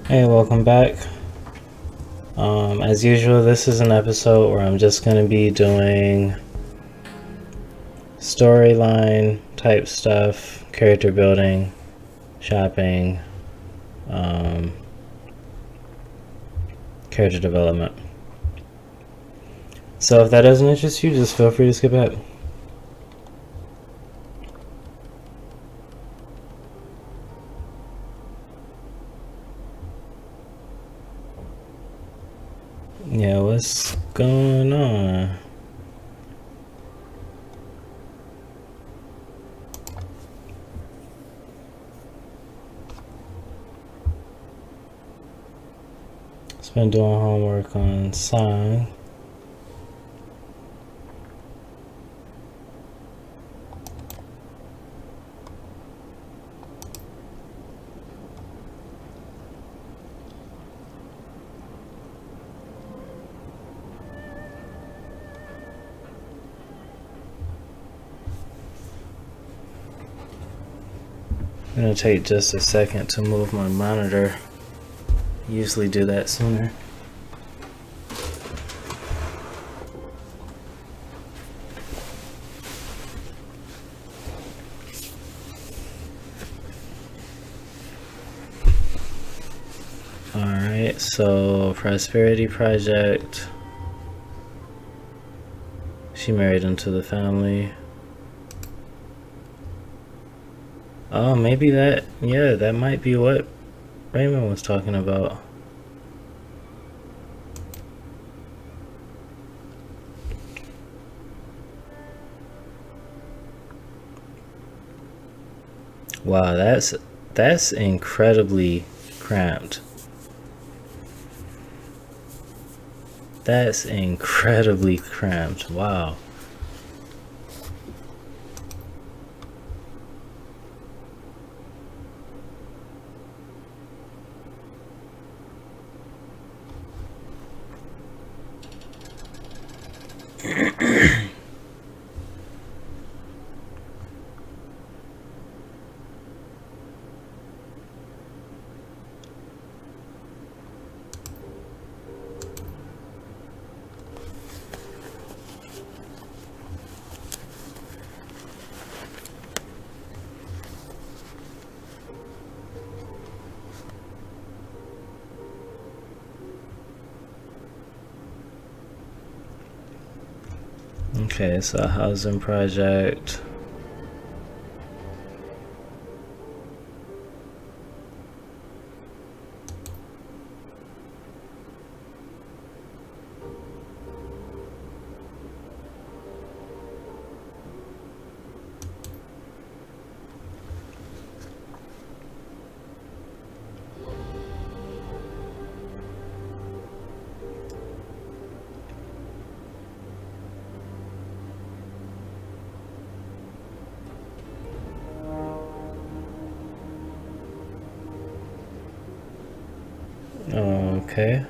Hey, welcome back. As usual, this is an episode where I'm just going to be doing storyline type stuff, character building, shopping, character development. So if that doesn't interest you, just feel free to skip ahead. Yeah, what's going on? Just been doing homework on song. I'm gonna take just a second to move my monitor. I usually do that sooner. Alright, so Prosperity Project. She married into the family. Oh, maybe that, yeah, that might be what Raymond was talking about. Wow, that's incredibly cramped. That's incredibly cramped. Wow. Okay, so a housing project. Okay.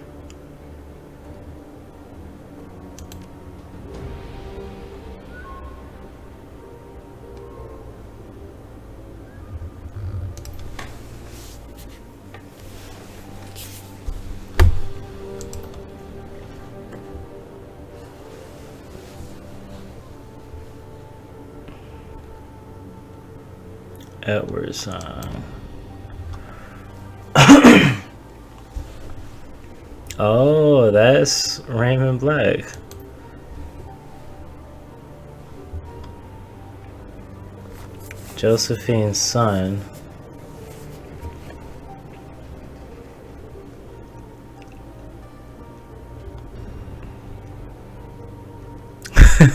Edward song. Oh, that's Raymond Black. Josephine's son.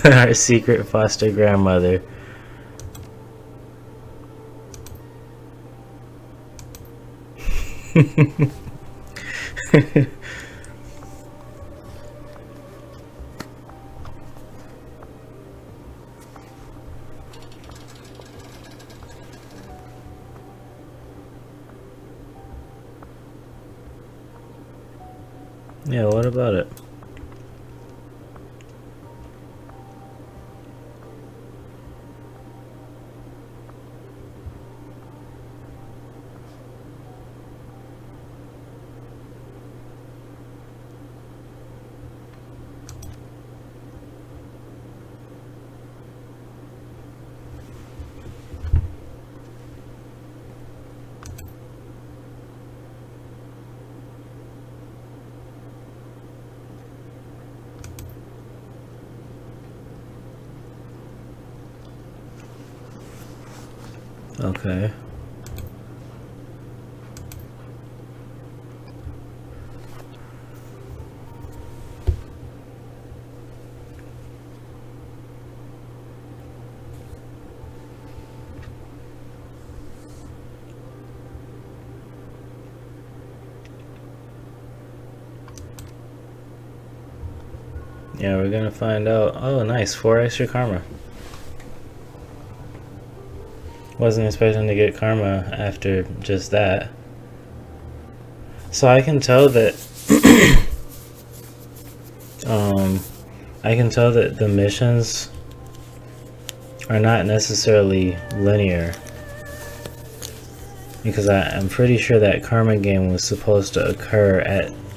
Our secret foster grandmother. Yeah, what about it? Okay. Yeah, we're gonna find out. Oh, nice. 4 extra karma. Wasn't expecting to get karma after just that. So I can tell that I can tell that the missions are not necessarily linear, because I'm pretty sure that karma game was supposed to occur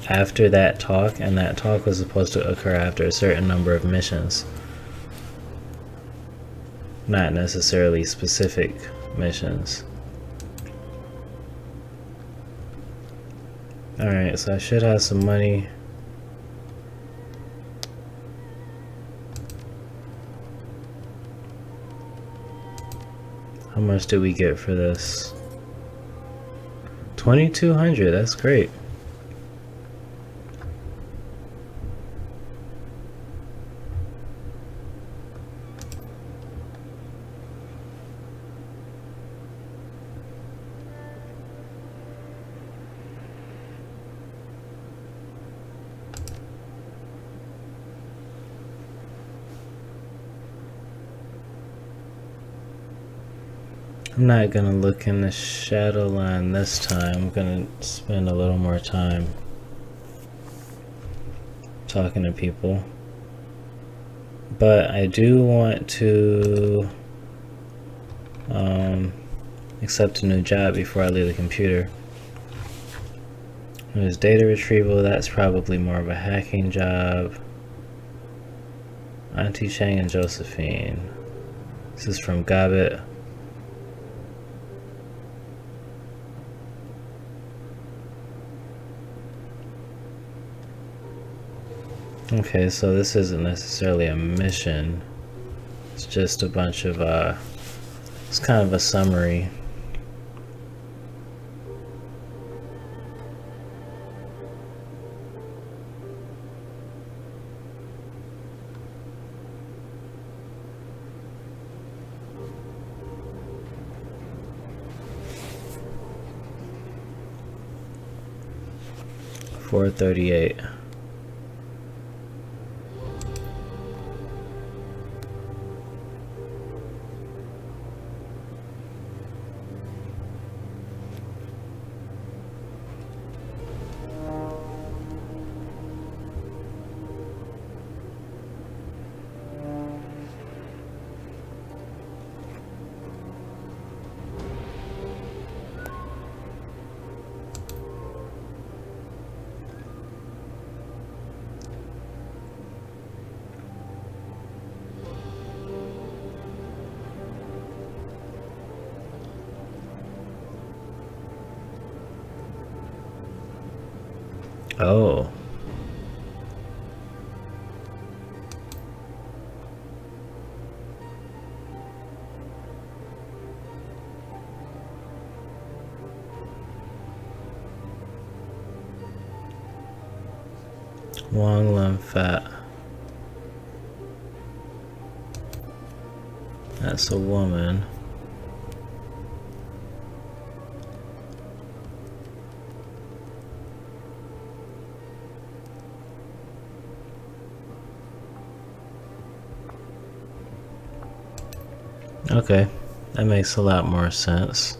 after that talk, and that talk was supposed to occur after a certain number of missions, not necessarily specific missions. Alright, so I should have some money. How much did we get for this? 2,200, that's great. I'm not gonna look in the Shadowrun this time. I'm gonna spend a little more time talking to people. But I do want to accept a new job before I leave the computer. There's data retrieval, that's probably more of a hacking job. Auntie Chang and Josephine. This is from Gabbett. Okay, so this isn't necessarily a mission. It's just a bunch of, it's kind of a summary. $438. Oh. Long limb fat. That's a woman. Okay, that makes a lot more sense.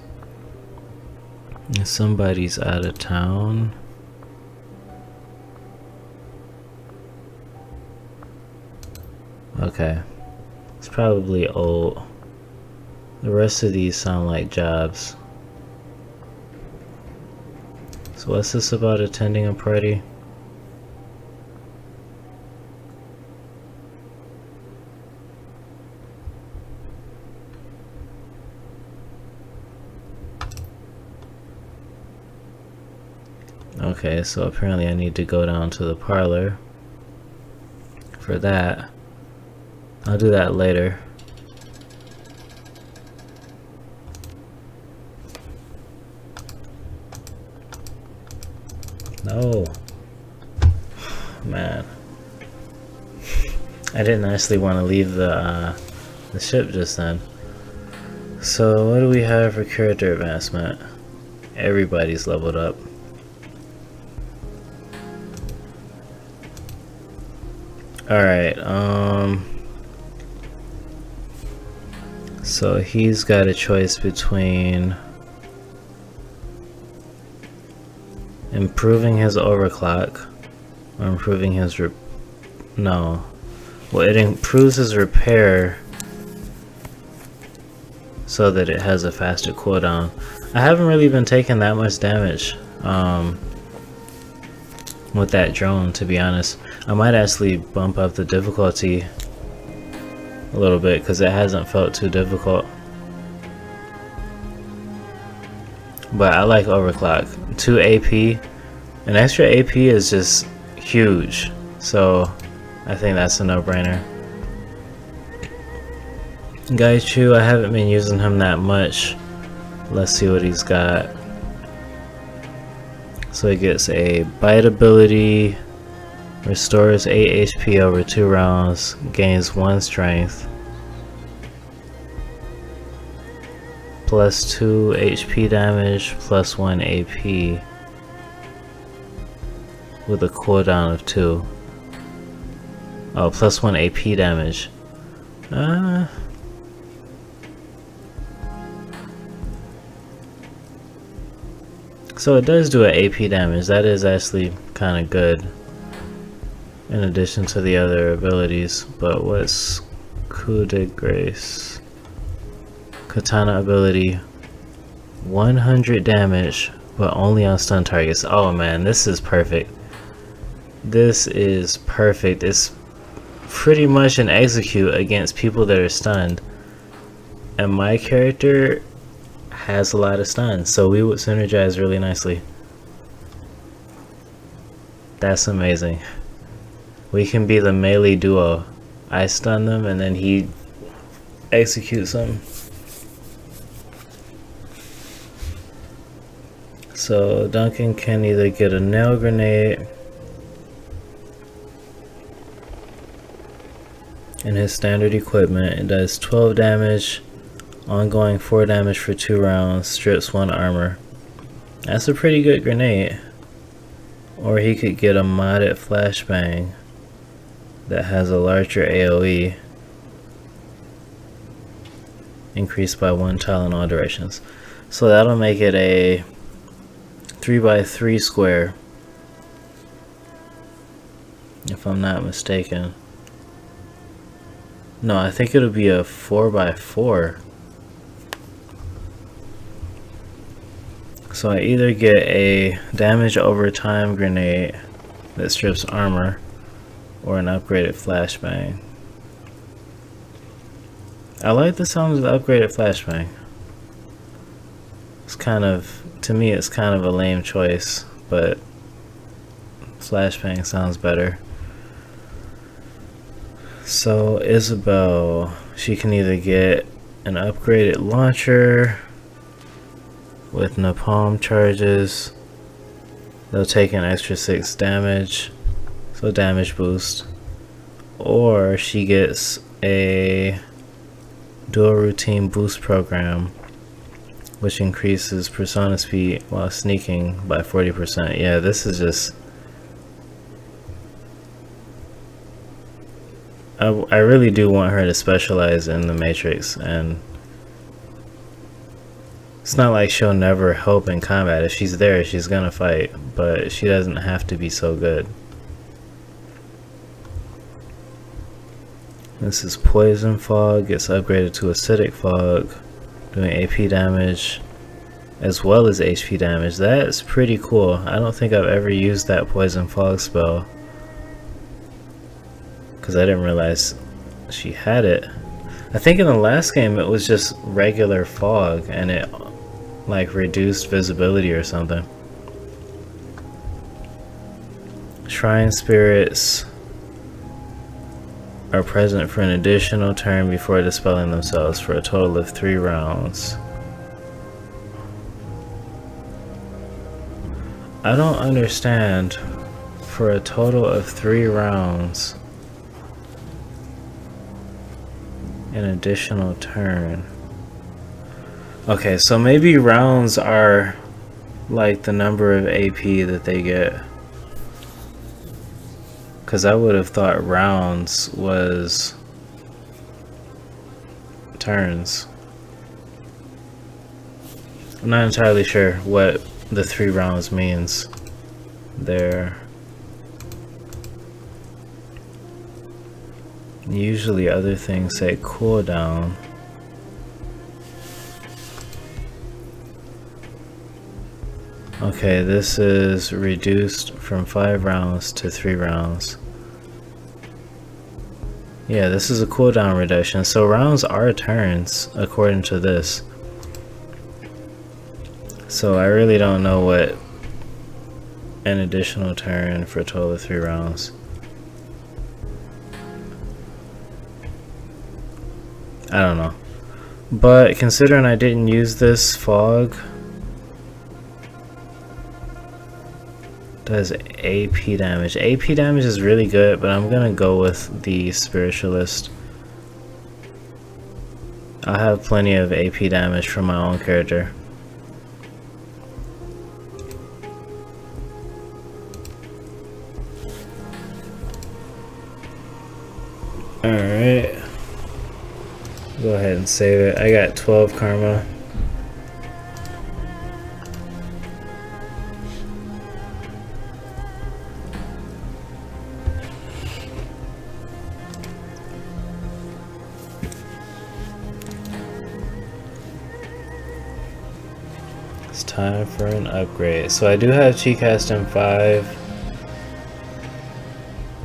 Somebody's out of town. Okay, it's probably old. The rest of these sound like jobs. So what's this about attending a party? Okay, so apparently I need to go down to the parlor for that. I'll do that later. No. Man. I didn't actually want to leave the ship just then. So what do we have for character advancement? Everybody's leveled up. Alright, so he's got a choice between improving his overclock or improving his no. Well, it improves his repair so that it has a faster cooldown. I haven't really been taking that much damage with that drone, to be honest. I might actually bump up the difficulty a little bit because it hasn't felt too difficult. But I like overclock. 2 AP. An extra AP is just huge, so I think that's a no-brainer. Gaichu, I haven't been using him that much. Let's see what he's got. So he gets a bite ability, restores 8 HP over 2 rounds, gains 1 strength, plus 2 HP damage, plus 1 AP, with a cooldown of 2. Oh, plus 1 AP damage. So it does do an AP damage. That is actually kind of good, in addition to the other abilities. But what's coup de grace? Katana ability, 100 damage, but only on stun targets. Oh man, this is perfect. This is perfect. It's pretty much an execute against people that are stunned. And my character has a lot of stuns, so we would synergize really nicely. That's amazing. We can be the melee duo. I stun them and then he executes them. So Duncan can either get a nail grenade in his standard equipment. It does 12 damage, ongoing 4 damage for 2 rounds, strips 1 armor. That's a pretty good grenade. Or he could get a modded flashbang that has a larger AoE, increased by 1 tile in all directions. So that'll make it a 3x3 square, if I'm not mistaken. No, I think it'll be a 4x4. So I either get a damage over time grenade that strips armor, or an upgraded flashbang. I like the sound of the upgraded flashbang. It's kind of, to me it's kind of a lame choice, but flashbang sounds better. So Isabel, she can either get an upgraded launcher with napalm charges. They'll take an extra 6 damage, so damage boost. Or she gets a dual routine boost program, which increases persona speed while sneaking by 40%. Yeah, this is just... I really do want her to specialize in the Matrix, and it's not like she'll never help in combat. If she's there, she's gonna fight, but she doesn't have to be so good. This is Poison Fog, gets upgraded to Acidic Fog, doing AP damage as well as HP damage. That's pretty cool. I don't think I've ever used that Poison Fog spell, because I didn't realize she had it. I think in the last game it was just regular fog and it like reduced visibility or something. Shrine spirits are present for an additional turn before dispelling themselves for a total of 3 rounds. I don't understand. For a total of 3 rounds, an additional turn. Okay, so maybe rounds are like the number of AP that they get. Because I would have thought rounds was turns. I'm not entirely sure what the 3 rounds means there. Usually other things say cooldown. Okay, this is reduced from 5 rounds to 3 rounds. Yeah, this is a cooldown reduction. So rounds are turns according to this. So I really don't know what an additional turn for a total of 3 rounds. I don't know. But considering I didn't use this fog, does AP damage. AP damage is really good, but I'm gonna go with the spiritualist. I have plenty of AP damage from my own character. Alright. Go ahead and save it. I got 12 karma. It's time for an upgrade. So I do have Chi Cast in 5,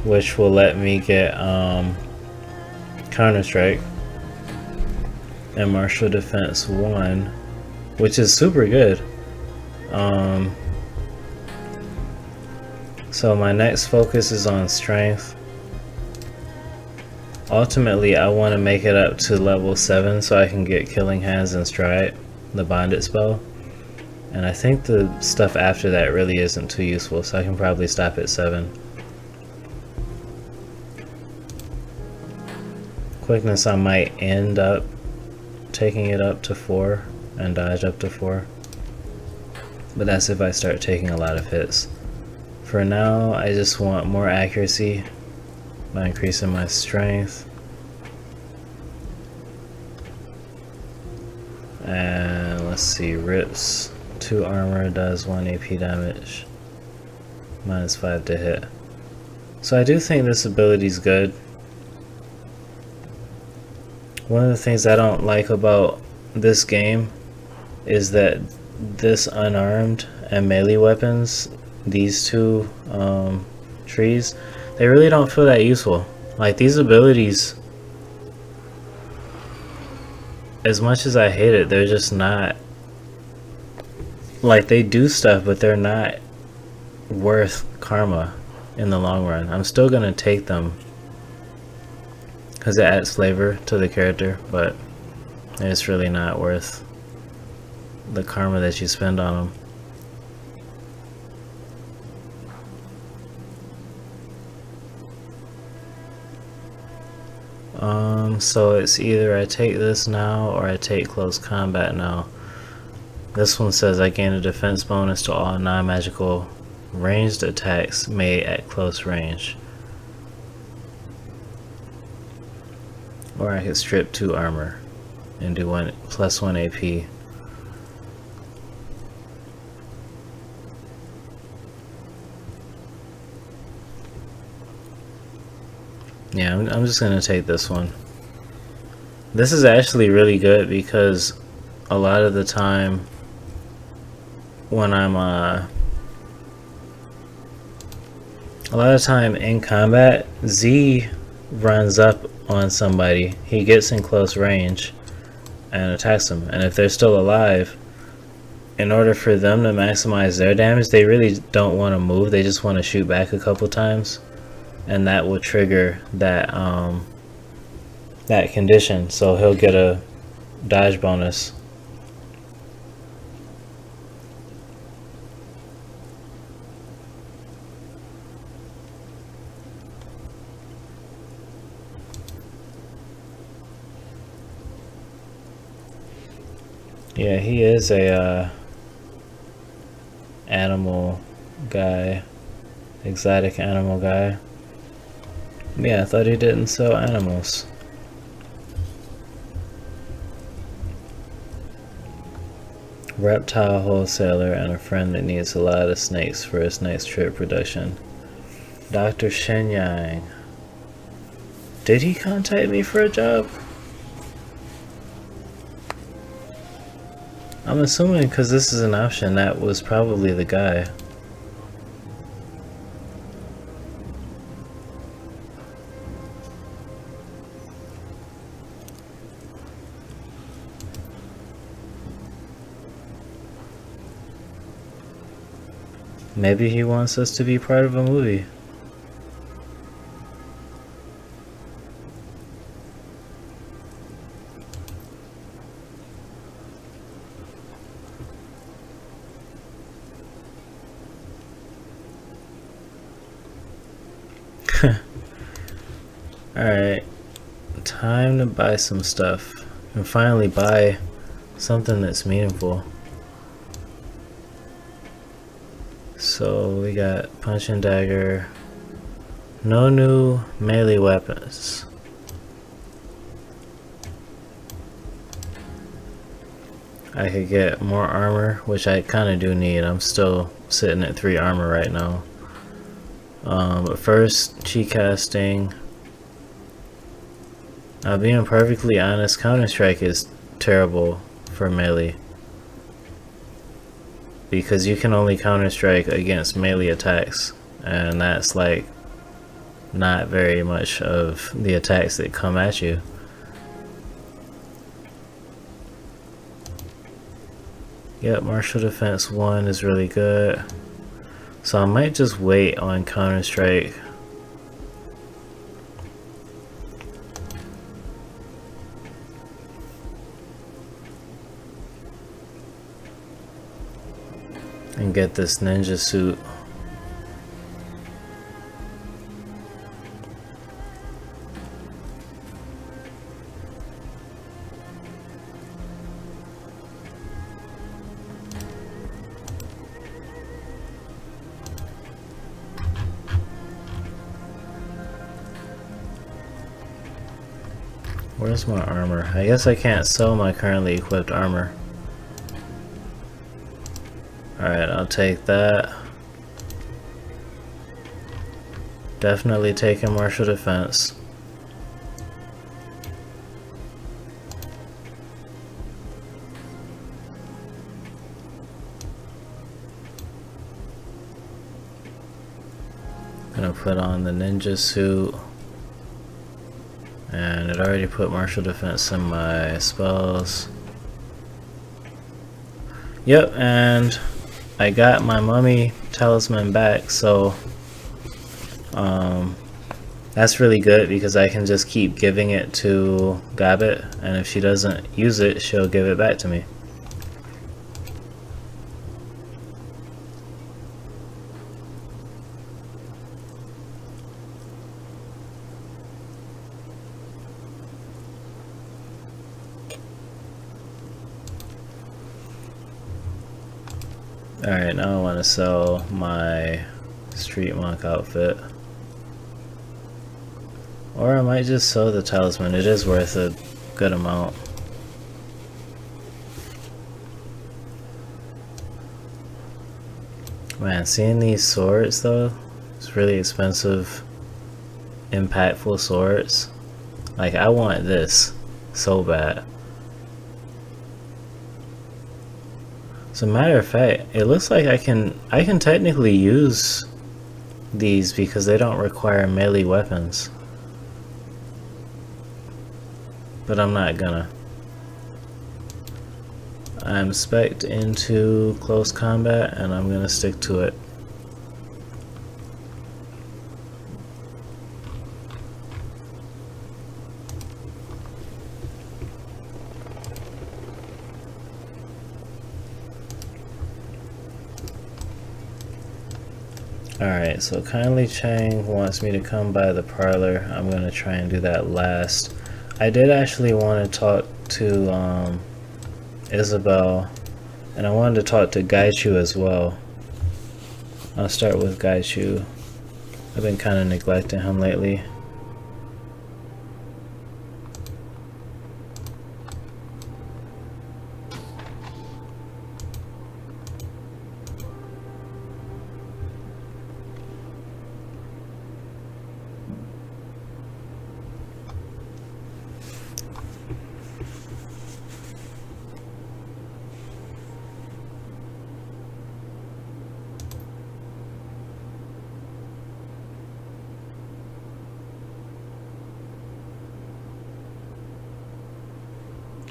which will let me get Counter Strike and Martial Defense 1, which is super good. So my next focus is on Strength. Ultimately, I want to make it up to level 7 so I can get Killing Hands and Stride, the bonded spell. And I think the stuff after that really isn't too useful, so I can probably stop at 7. Quickness, I might end up taking it up to 4 and dodge up to 4. But that's if I start taking a lot of hits. For now, I just want more accuracy by increasing my strength. And let's see, rips 2 armor, does 1 AP damage, minus 5 to hit. So I do think this ability is good. One of the things I don't like about this game is that this unarmed and melee weapons, these two trees, they really don't feel that useful. Like, these abilities, as much as I hate it, they're just not, like, they do stuff, but they're not worth karma in the long run. I'm still gonna take them because it adds flavor to the character, but it's really not worth the karma that you spend on them. So it's either I take this now or I take close combat now. This one says I gain a defense bonus to all non-magical ranged attacks made at close range. Or I could strip 2 armor and do plus 1 AP. Yeah, I'm just gonna take this one. This is actually really good because a lot of the time when I'm a lot of time in combat, Z runs up on somebody, he gets in close range and attacks them, and if they're still alive, in order for them to maximize their damage, they really don't want to move, they just want to shoot back a couple times, and that will trigger that that condition, so he'll get a dodge bonus. Yeah, he is a animal guy, exotic animal guy. Yeah, I thought he didn't sell animals. Reptile wholesaler and a friend that needs a lot of snakes for his next trip production. Dr. Shenyang. Did he contact me for a job? I'm assuming because this is an option, that was probably the guy. Maybe he wants us to be part of a movie. Alright, time to buy some stuff and finally buy something that's meaningful. So we got punch and dagger, no new melee weapons. I could get more armor, which I kind of do need. I'm still sitting at 3 armor right now. But first, chi casting. Being perfectly honest, Counter-Strike is terrible for melee. Because you can only Counter-Strike against melee attacks. And that's like not very much of the attacks that come at you. Yep, Martial Defense 1 is really good. So I might just wait on Counter-Strike. And get this ninja suit. Where's my armor? I guess I can't sell my currently equipped armor. Alright, I'll take that. Definitely taking martial defense. Gonna put on the ninja suit. And it already put martial defense in my spells. Yep, and I got my mummy talisman back, so that's really good because I can just keep giving it to Gabbit, and if she doesn't use it, she'll give it back to me. Alright, now I want to sell my street monk outfit. Or I might just sell the talisman, it is worth a good amount. Man, seeing these swords though, it's really expensive, impactful swords. Like, I want this so bad. As a matter of fact, it looks like I can technically use these because they don't require melee weapons. But I'm not gonna. I'm spec'd into close combat and I'm gonna stick to it. Alright, so Kindly Chang wants me to come by the parlor. I'm going to try and do that last. I did actually want to talk to Isabel, and I wanted to talk to Gaichu as well. I'll start with Gaichu. I've been kind of neglecting him lately.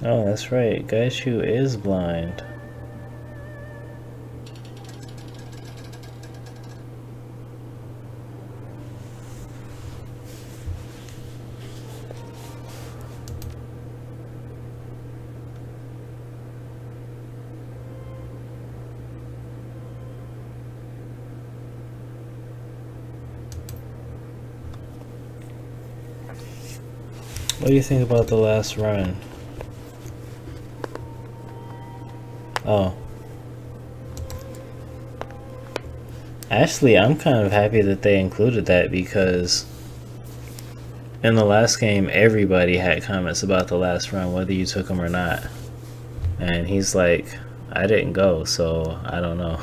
Oh, that's right. Gaichu is blind. What do you think about the last run? Oh. Actually, I'm kind of happy that they included that, because in the last game, everybody had comments about the last run, whether you took them or not. And he's like, I didn't go, so I don't know.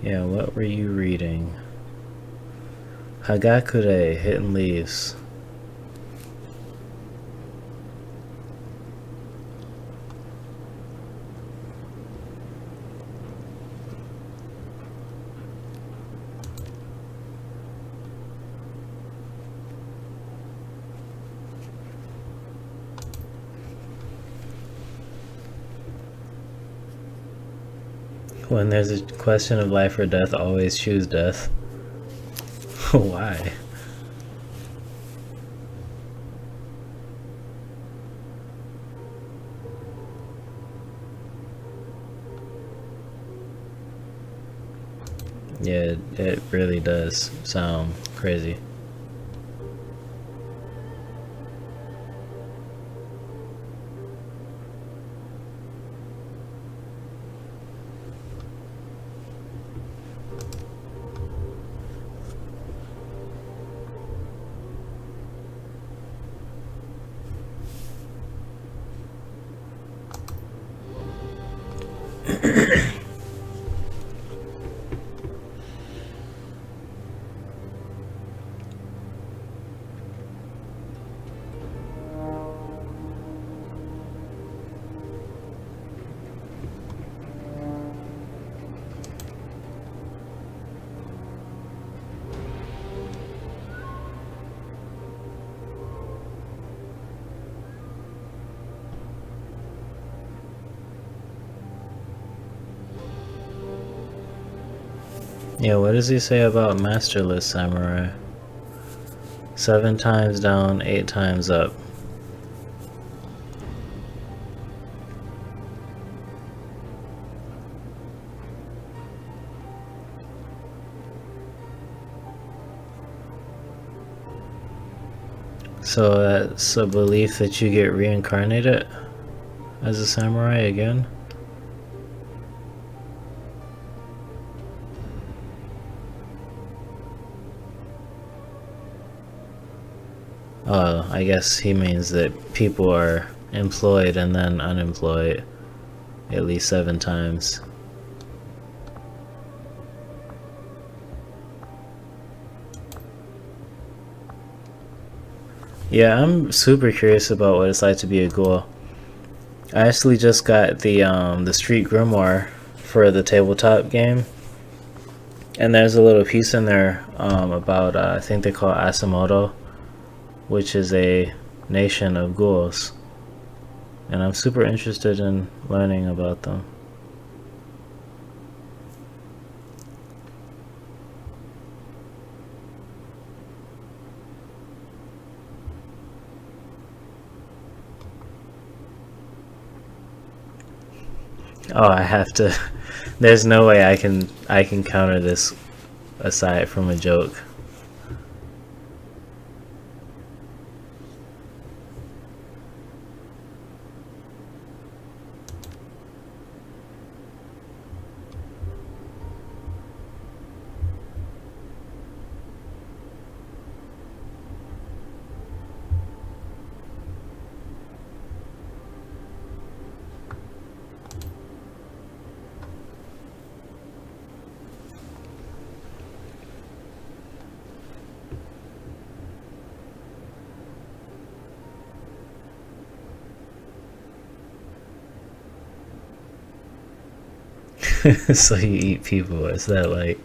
Yeah, what were you reading? Hagakure, Hidden Leaves. When there's a question of life or death, always choose death. Why? Yeah, it really does sound crazy. Yeah, what does he say about masterless samurai? 7 times down, 8 times up. So that's a belief that you get reincarnated as a samurai again? Oh, I guess he means that people are employed and then unemployed at least 7 times. Yeah, I'm super curious about what it's like to be a ghoul. I actually just got the Street Grimoire for the tabletop game, and there's a little piece in there about I think they call it Asamoto, which is a nation of ghouls, and I'm super interested in learning about them. Oh, I have to There's no way I can counter this aside from a joke. So you eat people, is that like...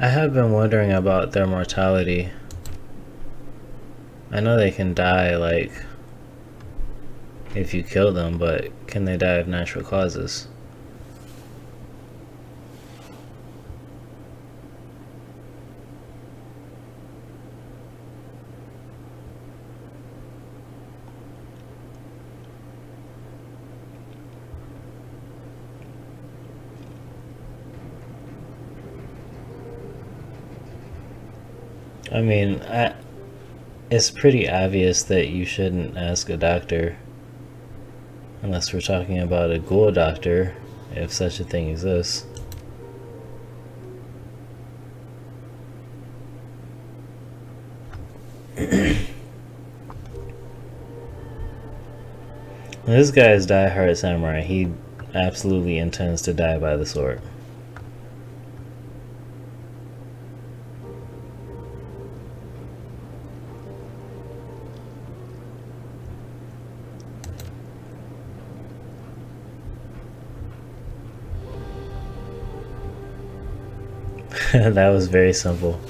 I have been wondering about their mortality. I know they can die, like, if you kill them, but can they die of natural causes? I mean, it's pretty obvious that you shouldn't ask a doctor, unless we're talking about a ghoul doctor, if such a thing exists. This guy is die-hard samurai. He absolutely intends to die by the sword. That was very simple.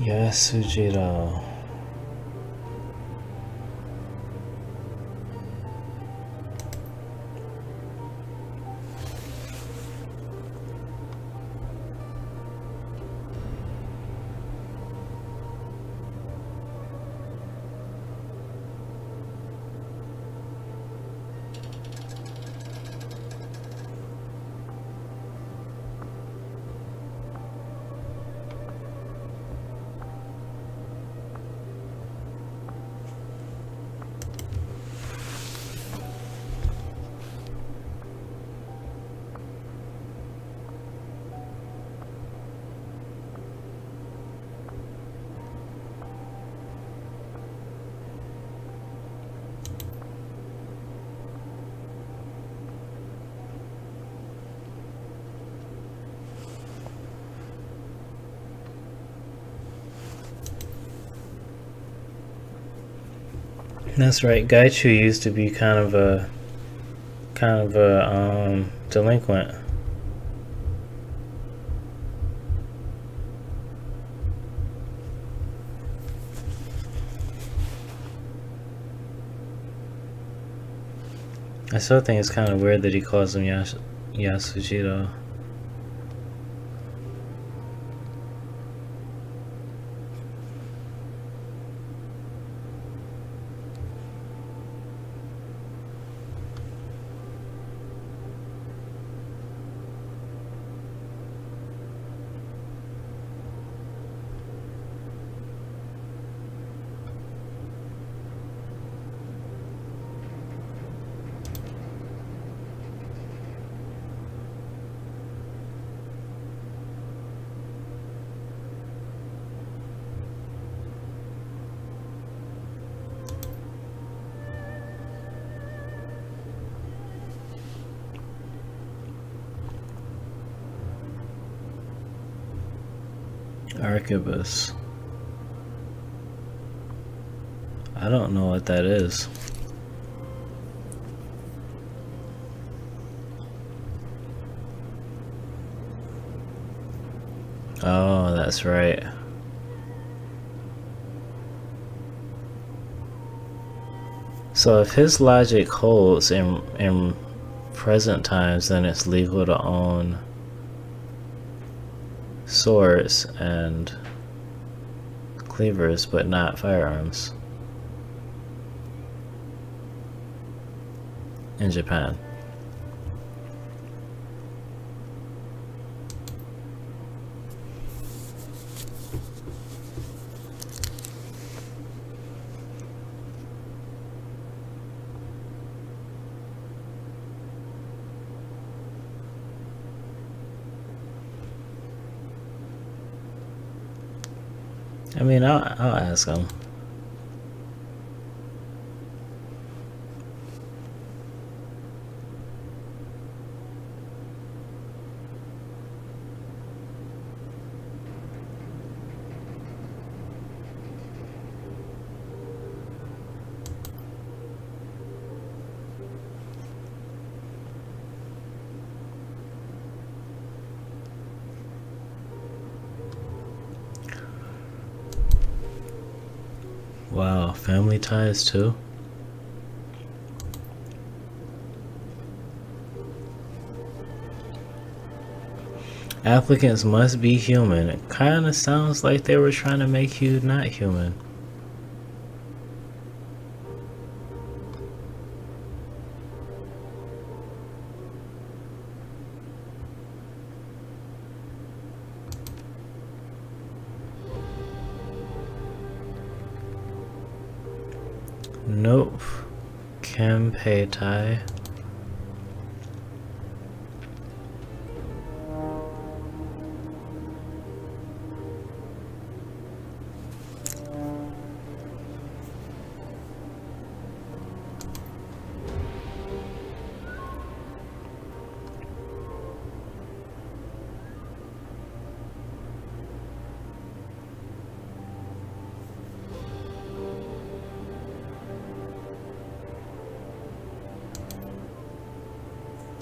Yasujiro. That's right, Gaichu used to be kind of a kind of a delinquent. I still think it's kind of weird that he calls him Yasuji though. Arquebus. I don't know what that is. Oh, that's right. So if his logic holds in present times, then it's legal to own swords and cleavers, but not firearms in Japan. I mean, I'll ask him. Wow, family ties too? Applicants must be human. It kinda sounds like they were trying to make you not human. Nope. Kempe tie.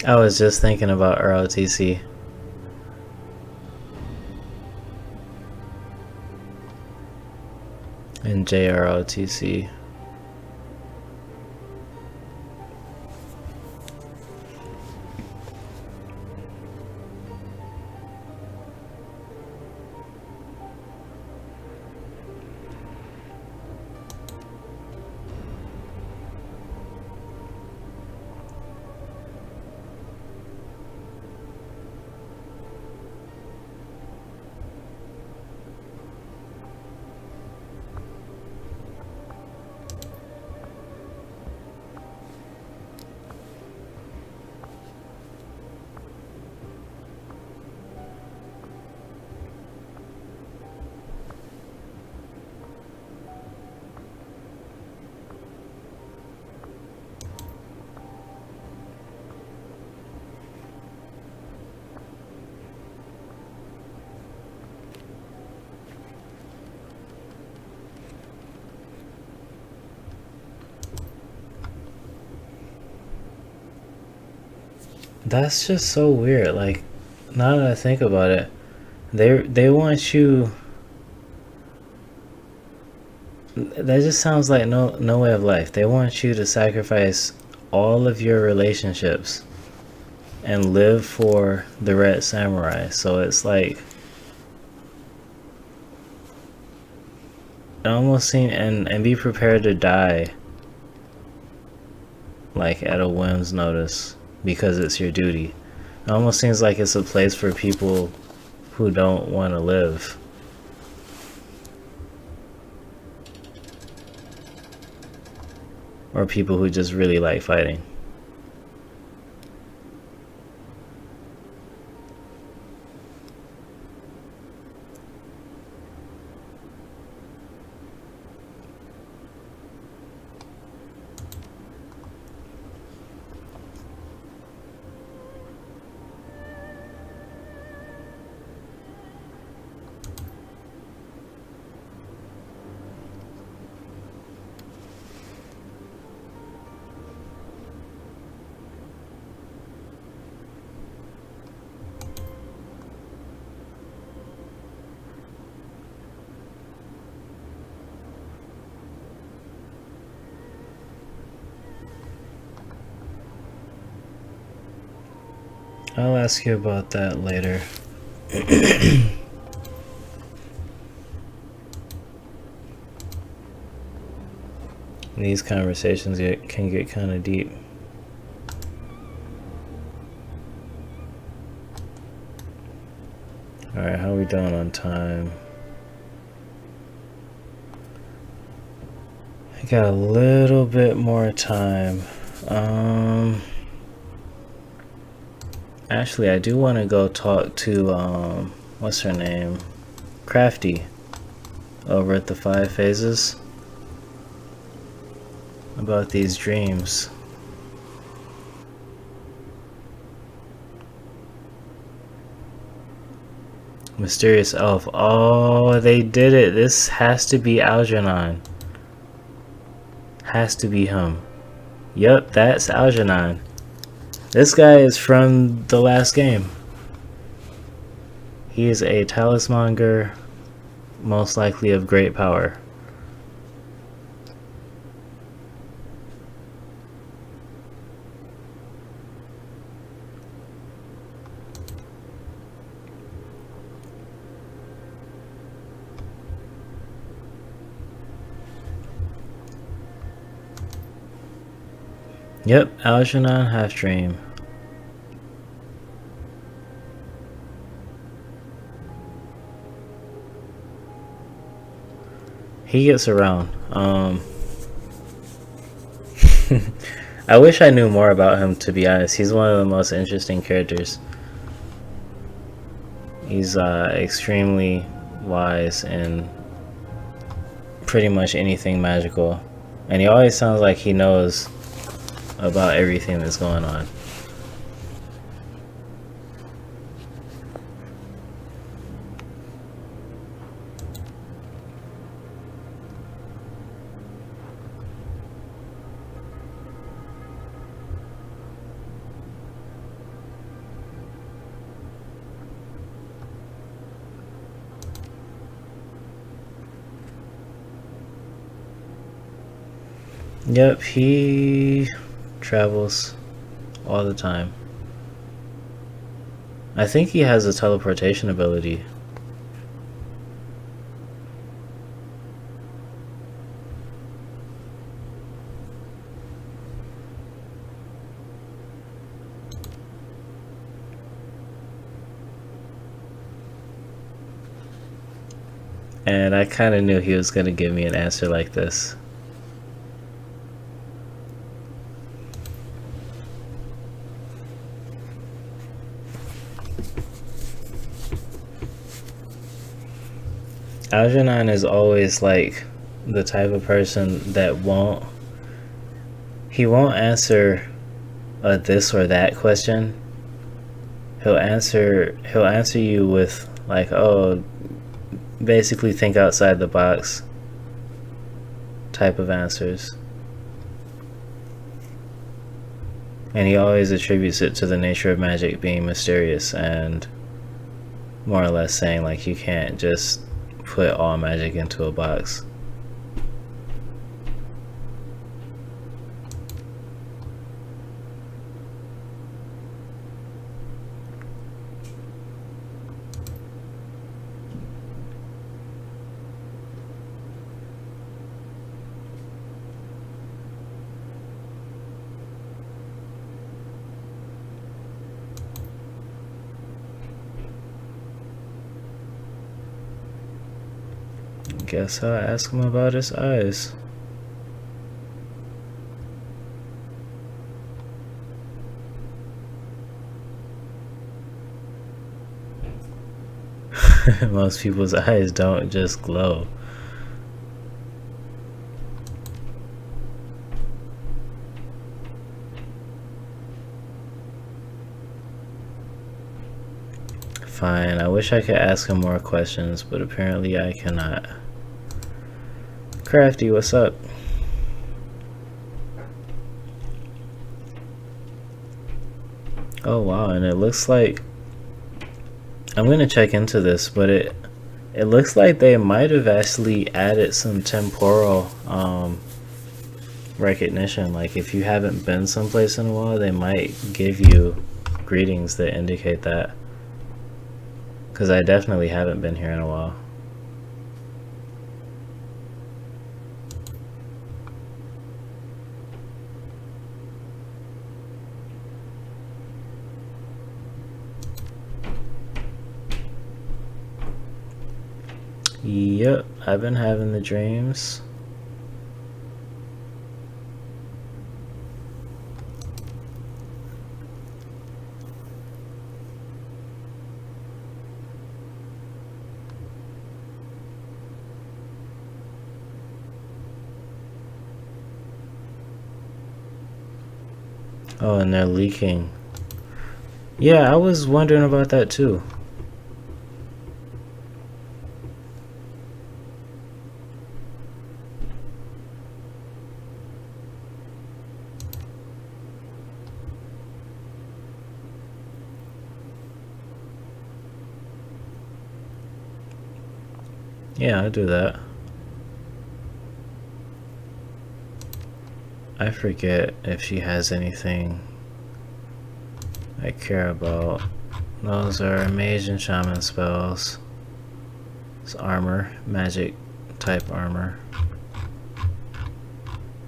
I was just thinking about ROTC. And JROTC. That's just so weird. Like, now that I think about it, they want you. That just sounds like no way of life. They want you to sacrifice all of your relationships and live for the Red Samurai. So it's like it almost seems and be prepared to die like at a whim's notice because it's your duty. It almost seems like it's a place for people who don't want to live. Or people who just really like fighting. I'll ask you about that later. These conversations can get kind of deep. Alright, how are we doing on time? I got a little bit more time. Actually, I do want to go talk to, what's her name? Crafty, over at the 5 Phases, about these dreams. Mysterious elf. Oh, they did it. This has to be Algernon. Has to be him. Yep, that's Algernon. This guy is from the last game. He is a talismonger, most likely of great power. Yep, Algernon Half Dream. He gets around. I wish I knew more about him, to be honest. He's one of the most interesting characters. He's extremely wise in pretty much anything magical. And he always sounds like he knows about everything that's going on. Yep, he travels all the time. I think he has a teleportation ability. And I kind of knew he was going to give me an answer like this. Algernon is always like the type of person that won't answer a this or that question. He'll answer you with like, oh, basically think outside the box type of answers. And he always attributes it to the nature of magic being mysterious and more or less saying like you can't just put all magic into a box. Guess I'll ask him about his eyes. Most people's eyes don't just glow. Fine, I wish I could ask him more questions, but apparently I cannot. Crafty, what's up? Oh wow, and it looks like I'm gonna check into this, but it looks like they might have actually added some temporal recognition. Like if you haven't been someplace in a while, they might give you greetings that indicate that. Because I definitely haven't been here in a while. Yep, I've been having the dreams. Oh, and they're leaking. Yeah, I was wondering about that too. Yeah, I'll do that. I forget if she has anything I care about. Those are mage and shaman spells. It's armor, magic type armor.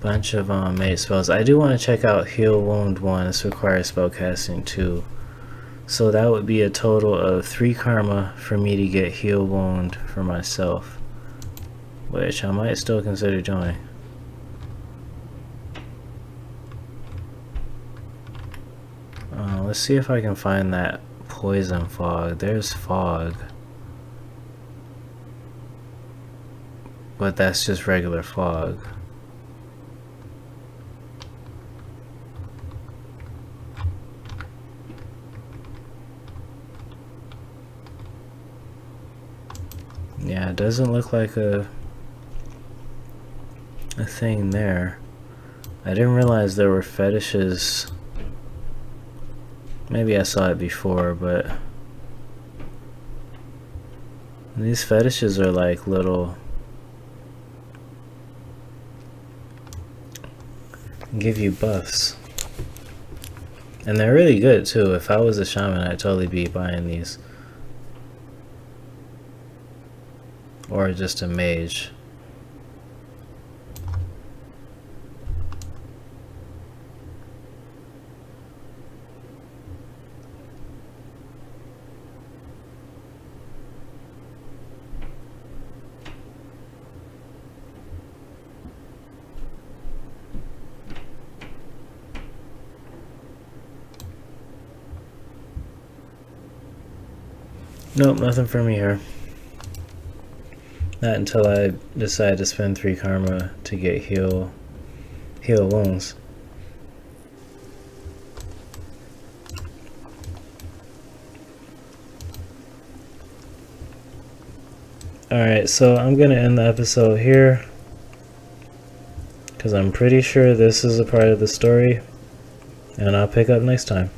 Bunch of mage spells. I do want to check out heal wound 1. This requires spellcasting 2. So that would be a total of 3 karma for me to get heal wound for myself, which I might still consider doing. Let's see if I can find that poison fog. There's fog, but that's just regular fog. Yeah, it doesn't look like a thing there. I didn't realize there were fetishes. Maybe I saw it before, but these fetishes are like little, give you buffs. And they're really good too. If I was a shaman, I'd totally be buying these. Or just a mage. Nope, nothing for me here. Not until I decide to spend 3 karma to get heal wounds. Alright, so I'm gonna end the episode here, because I'm pretty sure this is a part of the story and I'll pick up next time.